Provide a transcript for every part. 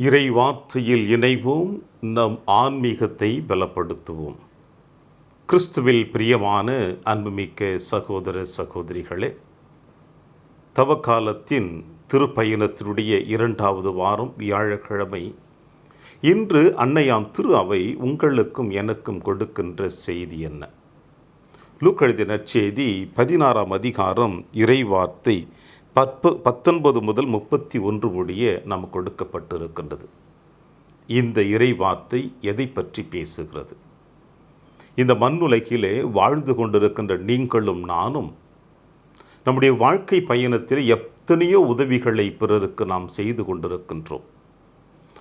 இறை வார்த்தையில் இணைவோம், நம் ஆன்மீகத்தை பலப்படுத்துவோம். கிறிஸ்துவில் பிரியமான அன்புமிக்க சகோதர சகோதரிகளே, தவக்காலத்தின் திருப்பயணத்தினுடைய 2வது வாரம் வியாழக்கிழமை. இன்று அன்னையாம் திரு அவை உங்களுக்கும் எனக்கும் கொடுக்கின்ற செய்தி என்ன? லூக்கா எழுதிய நற்செய்தி 16ஆம் அதிகாரம் இறைவார்த்தை 19 முதல் 31 முடிய நமக்கு கொடுக்கப்பட்டிருக்கின்றது. இந்த இறைவார்த்தை எதை பற்றி பேசுகிறது? இந்த மண்ணுலகிலே வாழ்ந்து கொண்டிருக்கின்ற நீங்களும் நானும் நம்முடைய வாழ்க்கை பயணத்தில் எத்தனையோ உதவிகளை பிறருக்கு நாம் செய்து கொண்டிருக்கின்றோம்.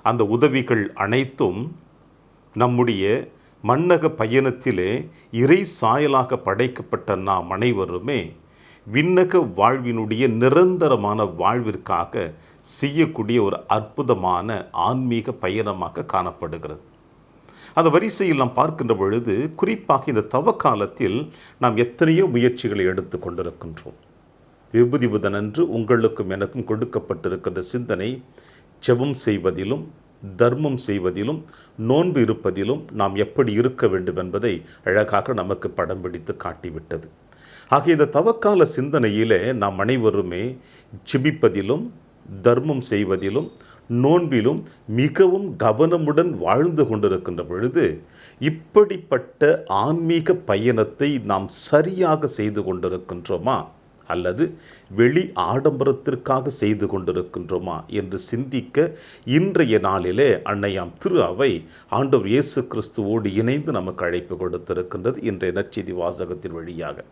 அந்த உதவிகள் அனைத்தும் நம்முடைய மண்ணக பயணத்திலே இறை சாயலாக படைக்கப்பட்ட நாம் அனைவருமே விண்ணக வாழ்வினுடைய நிரந்தரமான வாழ்விற்காக செய்யக்கூடிய ஒரு அற்புதமான ஆன்மீக பயணமாக காணப்படுகிறது. அந்த வரிசையில் நாம் பார்க்கின்ற பொழுது, குறிப்பாக இந்த தவக்காலத்தில் நாம் எத்தனையோ முயற்சிகளை எடுத்து கொண்டிருக்கின்றோம். விபூதி புதனன்று உங்களுக்கும் எனக்கும் கொடுக்கப்பட்டிருக்கின்ற சிந்தனை ஜெபம் செய்வதிலும், தர்மம் செய்வதிலும், நோன்பு இருப்பதிலும் நாம் எப்படி இருக்க வேண்டும் என்பதை அழகாக நமக்கு படம் பிடித்து காட்டிவிட்டது. ஆகிய இந்த தவக்கால சிந்தனையிலே நாம் அனைவருமே ஜெபிப்பதிலும், தர்மம் செய்வதிலும், நோன்பிலும் மிகவும் கவனமுடன் வாழ்ந்து கொண்டிருக்கின்ற பொழுது, இப்படிப்பட்ட ஆன்மீக பயணத்தை நாம் சரியாக செய்து கொண்டிருக்கின்றோமா அல்லது வெளி ஆடம்பரத்திற்காக செய்து கொண்டிருக்கின்றோமா என்று சிந்திக்க இன்றைய நாளிலே அன்னையாம் திரு அவை ஆண்டவர் இயேசு கிறிஸ்துவோடு இணைந்து நமக்கு அழைப்பு கொடுத்திருக்கின்றது. இன்றைய நற்செய்தி வாசகத்தின் வழியாக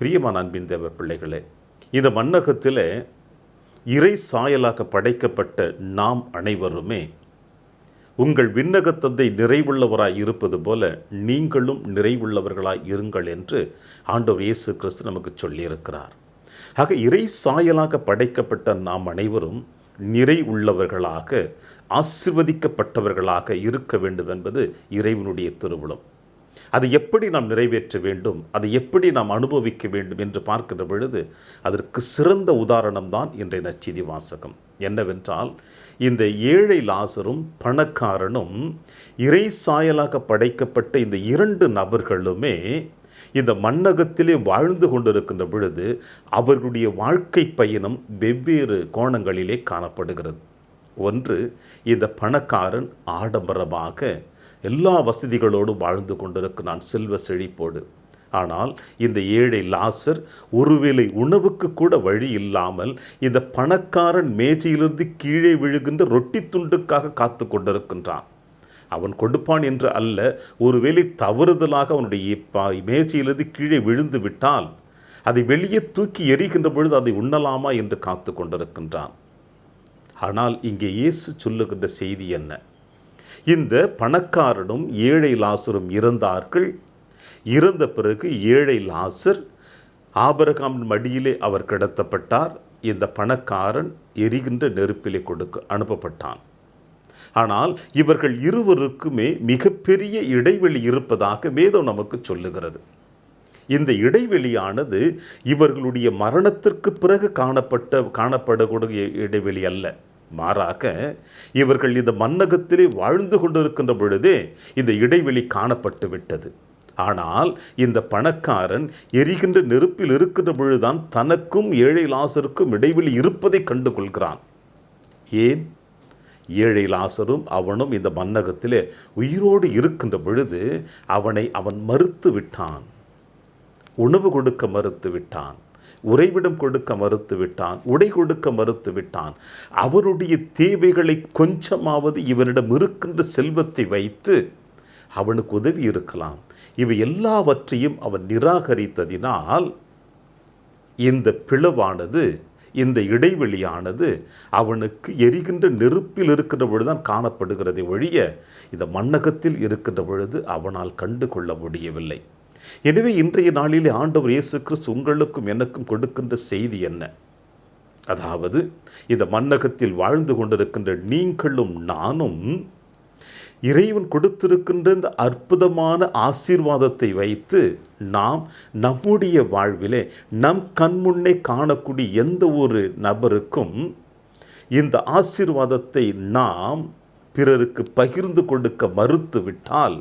பிரியமான அன்பின் தேவ பிள்ளைகளே, இந்த மண்ணகத்தில் இறை சாயலாக படைக்கப்பட்ட நாம் அனைவருமே உங்கள் விண்ணகத் தந்தை நிறைவுள்ளவராய் இருப்பது போல நீங்களும் நிறைவுள்ளவர்களாய் இருங்கள் என்று ஆண்டவர் இயேசு கிறிஸ்து நமக்கு சொல்லியிருக்கிறார். ஆக இறை சாயலாக படைக்கப்பட்ட நாம் அனைவரும் நிறை உள்ளவர்களாக, ஆசீர்வதிக்கப்பட்டவர்களாக இருக்க வேண்டும் என்பது இறைவனுடைய திருவுளம். அதை எப்படி நாம் நிறைவேற்ற வேண்டும், அதை எப்படி நாம் அனுபவிக்க வேண்டும் என்று பார்க்கின்ற பொழுது அதற்கு சிறந்த உதாரணம்தான் இன்றைய நற்செய்தி வாசகம். என்னவென்றால், இந்த ஏழை லாசரும் பணக்காரனும் இறை சாயலாக படைக்கப்பட்ட இந்த 2 நபர்களுமே இந்த மண்ணகத்திலே வாழ்ந்து கொண்டிருக்கின்ற பொழுது அவர்களுடைய வாழ்க்கை பயணம் வெவ்வேறு கோணங்களிலே காணப்படுகிறது. ஒன்று, இந்த பணக்காரன் ஆடம்பரமாக எல்லா வசதிகளோடும் வாழ்ந்து கொண்டிருக்கிறான், செல்வ செழிப்போடு. ஆனால் இந்த ஏழை லாசர் ஒருவேளை உணவுக்கு கூட வழி இல்லாமல் இந்த பணக்காரன் மேஜையிலிருந்து கீழே விழுகின்ற ரொட்டி துண்டுக்காக காத்து கொண்டிருக்கின்றான். அவன் கொடுப்பான் என்று அல்ல, ஒருவேளை தவறுதலாக அவனுடைய மேஜையிலிருந்து கீழே விழுந்து விட்டால் அதை வெளியே தூக்கி எறிகின்ற பொழுது அதை உண்ணலாமா என்று காத்து கொண்டிருக்கின்றான். ஆனால் இங்கே இயேசு சொல்லுகின்ற செய்தி என்ன? இந்த பணக்காரனும் ஏழை லாசரும் இறந்தார்கள். இறந்த பிறகு ஏழை லாசர் ஆபிரகாமின் மடியிலே அவர் கிடத்தப்பட்டார். இந்த பணக்காரன் எரிகின்ற நெருப்பிலே அனுப்பப்பட்டான். ஆனால் இவர்கள் இருவருக்குமே மிகப்பெரிய இடைவெளி இருப்பதாக வேதம் நமக்கு சொல்லுகிறது. இந்த இடைவெளியானது இவர்களுடைய மரணத்திற்கு பிறகு காணப்படக்கூடிய இடைவெளி அல்ல. மாறாக இவர்கள் இந்த மண்ணகத்திலே வாழ்ந்து கொண்டிருக்கின்ற பொழுதே இந்த இடைவெளி காணப்பட்டு விட்டது. ஆனால் இந்த பணக்காரன் எரிகின்ற நெருப்பில் இருக்கின்ற பொழுதுதான் தனக்கும் ஏழை லாசருக்கும் இடைவெளி இருப்பதை கண்டு கொள்கிறான். ஏன்? ஏழை லாசரும் அவனும் இந்த மண்ணகத்திலே உயிரோடு இருக்கின்ற பொழுது அவன் மறுத்து விட்டான். உணவு கொடுக்க மறுத்து விட்டான், உறைவிடம் கொடுக்க மறுத்து விட்டான், உடை கொடுக்க மறுத்து விட்டான். அவனுடைய தேவைகளை கொஞ்சமாவது இவனிடம் இருக்கின்ற செல்வத்தை வைத்து அவனுக்கு உதவி இருக்கலாம். இவை எல்லாவற்றையும் அவன் நிராகரித்ததினால் இந்த பிளவானது, இந்த இடைவெளியானது அவனுக்கு எரிகின்ற நெருப்பில் இருக்கின்ற பொழுதுதான் காணப்படுகிறதை ஒழிய இந்த மண்ணகத்தில் இருக்கின்ற பொழுது அவனால் கண்டு கொள்ள முடியவில்லை. எனவே இன்றைய நாளிலே ஆண்டவர் இயேசு கிறிஸ்து உங்களுக்கும் எனக்கும் கொடுக்கின்ற செய்தி என்ன? அதாவது, இந்த மண்ணகத்தில் வாழ்ந்து கொண்டிருக்கின்ற நீங்களும் நானும் இறைவன் கொடுத்திருக்கின்ற இந்த அற்புதமான ஆசீர்வாதத்தை வைத்து நாம் நம்முடைய வாழ்விலே நம் கண்முன்னே காணக்கூடிய எந்த ஒரு நபருக்கும் இந்த ஆசீர்வாதத்தை நாம் பிறருக்கு பகிர்ந்து கொடுக்க மறுத்து விட்டால்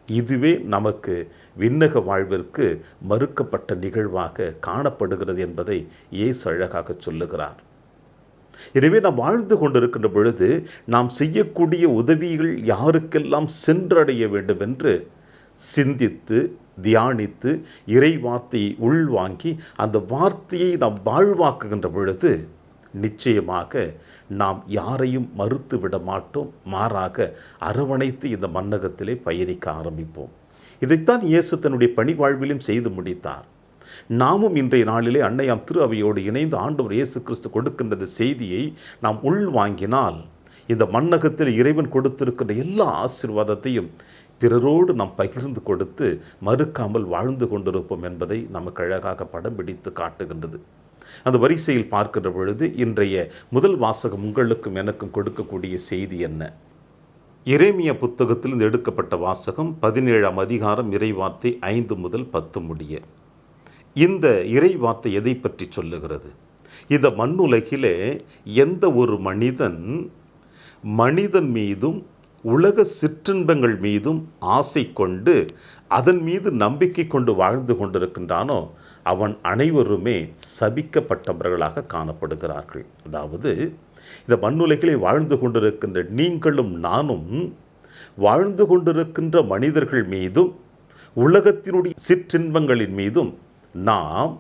இதுவே நமக்கு விண்ணக வாழ்விற்கு மறுக்கப்பட்ட நிகழ்வாக காணப்படுகிறது என்பதை இயேசு அழகாக சொல்லுகிறார். எனவே நாம் வாழ்ந்து கொண்டிருக்கின்ற பொழுது நாம் செய்யக்கூடிய உதவிகள் யாருக்கெல்லாம் சென்றடைய வேண்டும் என்று சிந்தித்து தியானித்து இறை வார்த்தையை உள்வாங்கி அந்த வார்த்தையை நாம் வாழ்வாக்குகின்ற பொழுது நிச்சயமாக நாம் யாரையும் மறுத்து விட மாட்டோம். மாறாக அரவணைத்து இந்த மன்னகத்திலே பயணிக்க ஆரம்பிப்போம். இதைத்தான் இயேசு தன்னுடைய பணி வாழ்விலும் செய்து முடித்தார். நாமும் இன்றைய நாளிலே அன்னையாம் திரு அவையோடு இணைந்து ஆண்டவர் இயேசு கிறிஸ்து கொடுக்கின்ற செய்தியை நாம் உள்வாங்கினால் இந்த மன்னகத்தில் இறைவன் கொடுத்திருக்கின்ற எல்லா ஆசீர்வாதத்தையும் பிறரோடு நாம் பகிர்ந்து கொடுத்து மறுக்காமல் வாழ்ந்து கொண்டிருப்போம் என்பதை நமக்கு அழகாக படம் பிடித்து காட்டுகின்றது. அந்த வரிசையில் பார்க்கின்ற பொழுது இன்றைய முதல் வாசகம் உங்களுக்கும் எனக்கும் கொடுக்கக்கூடிய செய்தி என்ன? எரேமியா புத்தகத்திலிருந்து எடுக்கப்பட்ட வாசகம் 17ஆம் அதிகாரம் இறைவார்த்தை 5 முதல் 10 முடிய. இந்த இறைவார்த்தை எதை பற்றி சொல்லுகிறது? இந்த மண்ணுலகிலே எந்த ஒரு மனிதன் மீதும் உலக சிற்றின்பங்கள் மீதும் ஆசை கொண்டு அதன் மீது நம்பிக்கை கொண்டு வாழ்ந்து கொண்டிருக்கின்றானோ அவன் அனைவருமே சபிக்கப்பட்டவர்களாக காணப்படுகிறார்கள். அதாவது இந்த மண்ணுலகிலே வாழ்ந்து கொண்டிருக்கின்ற நீங்களும் நானும் வாழ்ந்து கொண்டிருக்கின்ற மனிதர்கள் மீதும் உலகத்தினுடைய சிற்றின்பங்களின் மீதும் நாம்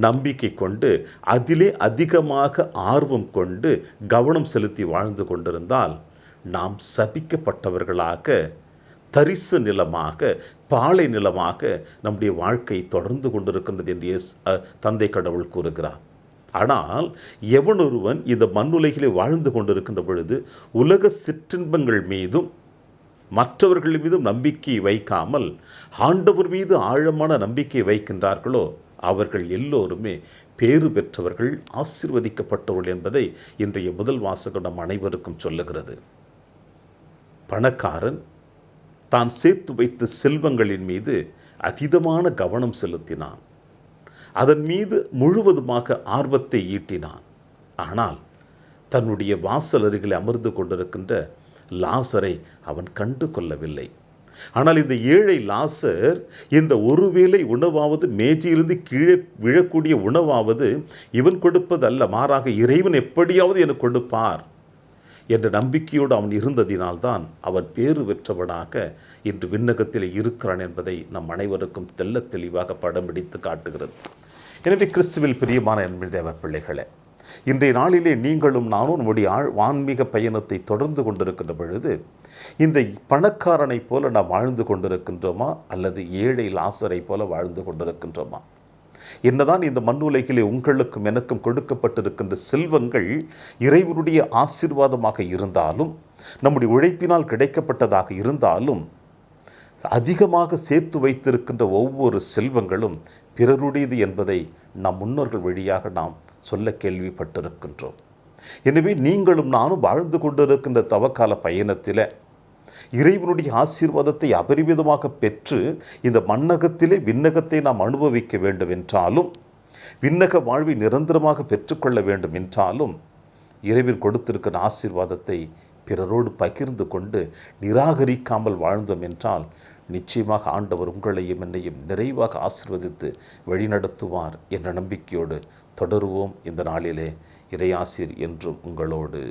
நம்பிக்கை கொண்டு அதிலே அதிகமாக ஆர்வம் கொண்டு கவனம் செலுத்தி வாழ்ந்து கொண்டிருந்தால் நாம் சபிக்கப்பட்டவர்களாக, தரிசு நிலமாக, பாலை நிலமாக நம்முடைய வாழ்க்கை தொடர்ந்து கொண்டிருக்கின்றது என்று தந்தை கடவுள் கூறுகிறார். ஆனால் எவனொருவன் இந்த மண்ணுலகிலே வாழ்ந்து கொண்டிருக்கின்ற பொழுது உலக சிற்றின்பங்கள் மீதும் மற்றவர்கள் மீதும் நம்பிக்கை வைக்காமல் ஆண்டவர் மீது ஆழமான நம்பிக்கை வைக்கின்றார்களோ அவர்கள் எல்லோருமே பேறு பெற்றவர்கள், ஆசீர்வதிக்கப்பட்டவர்கள் என்பதை இன்றைய முதல் வாசகம் நம் அனைவருக்கும் சொல்லுகிறது. பணக்காரன் தான் சேர்த்து வைத்த செல்வங்களின் மீது அதீதமான கவனம் செலுத்தினான். அதன் மீது முழுவதுமாக ஆர்வத்தை ஈட்டினான். ஆனால் தன்னுடைய வாசல் அருகில் அமர்ந்து கொண்டிருக்கின்ற லாசரை அவன் கண்டு கொள்ளவில்லை. ஆனால் இந்த ஏழை லாசர் இந்த ஒருவேளை உணவாவது, மேஜையிலிருந்து கீழே விழக்கூடிய உணவாவது இவன் கொடுப்பது அல்ல, மாறாக இறைவன் எப்படியாவது எனக்கு கொடுப்பார் என்ற நம்பிக்கையோடு அவன் இருந்ததினால்தான் அவன் பேறு பெற்றவனாக இன்று விண்ணகத்தில் இருக்கிறான் என்பதை நம் அனைவருக்கும் தெல்ல தெளிவாக படம் பிடித்து காட்டுகிறது. எனவே கிறிஸ்துவில் பிரியமான அன்பின் தேவ பிள்ளைகளே, இன்றைய நாளிலே நீங்களும் நானும் நம்முடைய ஆன்மீக பயணத்தை தொடர்ந்து கொண்டிருக்கின்ற பொழுது இந்த பணக்காரனை போல நாம் வாழ்ந்து கொண்டிருக்கின்றோமா அல்லது ஏழை லாசரை போல வாழ்ந்து கொண்டிருக்கின்றோமா? என்னதான் இந்த மண்ணுலகிலே உங்களுக்கும் எனக்கும் கொடுக்கப்பட்டிருக்கின்ற செல்வங்கள் இறைவனுடைய ஆசீர்வாதமாக இருந்தாலும், நம்முடைய உழைப்பினால் கிடைக்கப்பட்டதாக இருந்தாலும், அதிகமாக சேர்த்து வைத்திருக்கின்ற ஒவ்வொரு செல்வங்களும் பிறருடையது என்பதை நம் முன்னோர்கள் வழியாக நாம் சொல்ல கேள்விப்பட்டிருக்கின்றோம். எனவே நீங்களும் நானும் வாழ்ந்து கொண்டிருக்கின்ற தவக்கால பயணத்தில் இறைவனுடைய ஆசீர்வாதத்தை அபரிமிதமாக பெற்று இந்த மண்ணகத்திலே விண்ணகத்தை நாம் அனுபவிக்க வேண்டும் என்றாலும், விண்ணக வாழ்வை நிரந்தரமாக பெற்றுக்கொள்ள வேண்டும் என்றாலும், இறைவன் கொடுத்திருக்கிற ஆசீர்வாதத்தை பிறரோடு பகிர்ந்து கொண்டு நிராகரிக்காமல் வாழ்ந்தோம் என்றால் நிச்சயமாக ஆண்டவர் உங்களையும் என்னையும் நிறைவாக ஆசீர்வதித்து வழிநடத்துவார் என்ற நம்பிக்கையோடு தொடருவோம். இந்த நாளிலே இறையாசீர் என்றும் உங்களோடு.